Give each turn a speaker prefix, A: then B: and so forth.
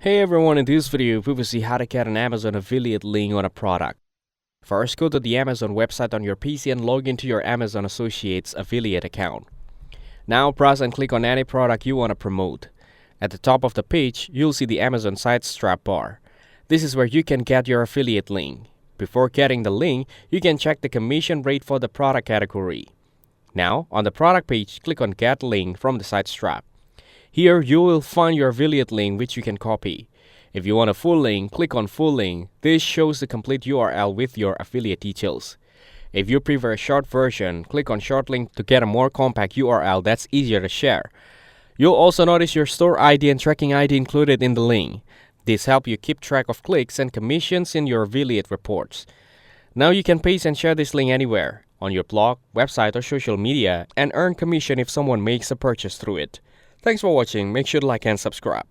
A: Hey everyone, in this video we will see how to get an Amazon affiliate link on a product. First, go to the Amazon website on your PC and log into your Amazon Associates affiliate account. Now browse and click on any product you want to promote. At the top of the page, you'll see the Amazon Sitestrap bar. This is where you can get your affiliate link. Before getting the link, you can check the commission rate for the product category. Now, on the product page, click on Get Link from the Sitestrap. Here, you will find your affiliate link which you can copy. If you want a full link, click on Full Link. This shows the complete URL with your affiliate details. If you prefer a short version, click on Short Link to get a more compact URL that's easier to share. You'll also notice your store ID and tracking ID included in the link. This helps you keep track of clicks and commissions in your affiliate reports. Now you can paste and share this link anywhere, on your blog, website, or social media, and earn commission if someone makes a purchase through it. Thanks for watching. Make sure to like and subscribe.